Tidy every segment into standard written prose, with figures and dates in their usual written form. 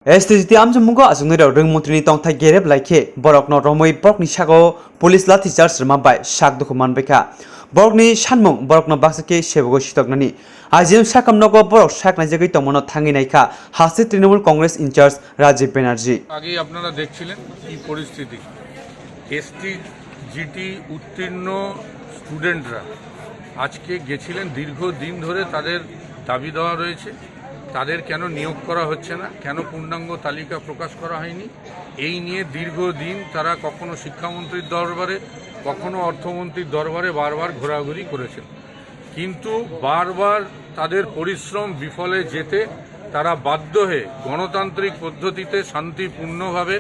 STGT amjumugo asungni rwngmuntrini tongthai gereb laikhe borokno romoi borokni sago police lathi charge rwmabai sak dokuman beka borokni sanmung borokno baksake sebogo sitoknani IGM sakamnogo borok saknaijagoi tongmono Thangwi Naikha haste Trinamool Congress incharge Rajiv Banerjee আগে আপনারা দেখছিলেন কি পরিস্থিতি STGT উত্তীর্ণ স্টুডেন্টরা আজকে গেছিলেন দীর্ঘদিন ধরে তাদের দাবি দেওয়া রয়েছে তাদের কেন নিয়োগ করা হচ্ছে না কেন পূর্ণাঙ্গ তালিকা প্রকাশ করা হয়নি এই নিয়ে দীর্ঘদিন তারা কখনো শিক্ষামন্ত্রীর দরবারে কখনো অর্থমন্ত্রীর দরবারে বারবার ঘোরাঘুরি করেছেন কিন্তু বারবার তাদের পরিশ্রম বিফলে যেতে তারা বাধ্য হয়ে গণতান্ত্রিক পদ্ধতিতে শান্তিপূর্ণভাবে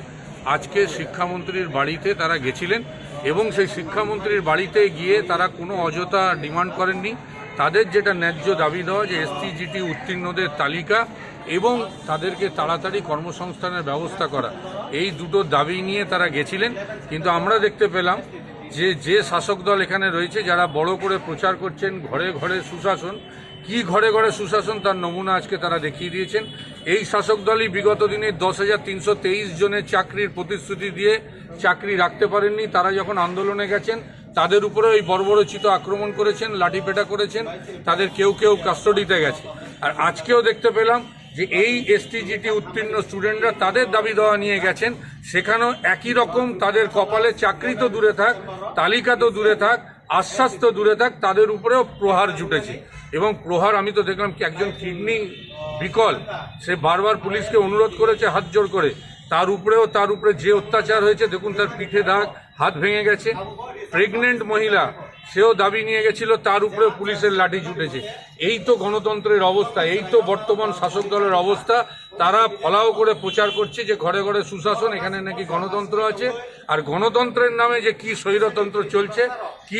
আজকে শিক্ষামন্ত্রীর বাড়িতে তারা গেছিলেন এবং সেই শিক্ষামন্ত্রীর বাড়িতে গিয়ে তারা কোনো অযথা ডিমান্ড করেননি তাদের যেটা ন্যায্য দাবি দেওয়া যে STGT উত্তীর্ণদের তালিকা এবং তাদেরকে তাড়াতাড়ি কর্মসংস্থানের ব্যবস্থা করা এই দুটো দাবি নিয়ে তারা গেছিলেন কিন্তু আমরা দেখতে পেলাম যে শাসক দল এখানে রয়েছে যারা বড় করে প্রচার করছেন ঘরে ঘরে সুশাসন কি ঘরে ঘরে সুশাসন তার নমুনা আজকে তারা দেখিয়ে দিয়েছেন এই শাসক দলই বিগত দিনে 10,323 জনের চাকরির প্রতিশ্রুতি দিয়ে চাকরি রাখতে পারেননি তারা যখন আন্দোলনে গেছেন তাদের উপরে ওই বর্বরচিত আক্রমণ করেছেন লাঠিপেটা করেছেন তাদের কেউ কেউ কাস্টডিতে গেছে আর আজকেও দেখতে পেলাম যে এই STGT উত্তীর্ণ স্টুডেন্টরা তাদের দাবি দেওয়া নিয়ে গেছেন সেখানেও একই রকম তাদের কপালে চাকরি তো দূরে থাক তালিকা তো দূরে থাক আশ্বাস তো দূরে থাক তাদের উপরেও প্রহার জুটেছে এবং প্রহার আমি তো দেখলাম কি একজন কিডনি বিকল সে বারবার পুলিশকে অনুরোধ করেছে হাত জোড় করে তার উপরে যে অত্যাচার হয়েছে দেখুন তার পিঠে দাগ হাত ভেঙে গেছে প্রেগনেন্ট মহিলা সেও দাবি নিয়ে গেছিল তার উপরে পুলিশের লাঠি ছুটেছে এই তো গণতন্ত্রের অবস্থা এই তো বর্তমান শাসক দলের অবস্থা তারা ফলাও করে প্রচার করছে যে ঘরে ঘরে সুশাসন এখানে নাকি গণতন্ত্র আছে আর গণতন্ত্রের নামে যে কি স্বৈরতন্ত্র চলছে কি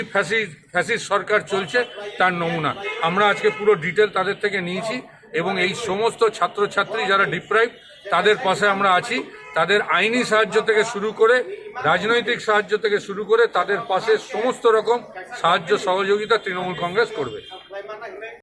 ফ্যাসিস্ট সরকার চলছে তার নমুনা আমরা আজকে পুরো ডিটেল তাদের থেকে নিয়েছি এবং এই সমস্ত ছাত্রছাত্রী যারা ডিপ্রাইভ তাদের পাশে আমরা আছি তাদের আইনি সাহায্য থেকে শুরু করে রাজনৈতিক সাহায্য থেকে শুরু করে তাদের পাশে সমস্ত রকম সাহায্য সহযোগিতা তৃণমূল কংগ্রেস করবে।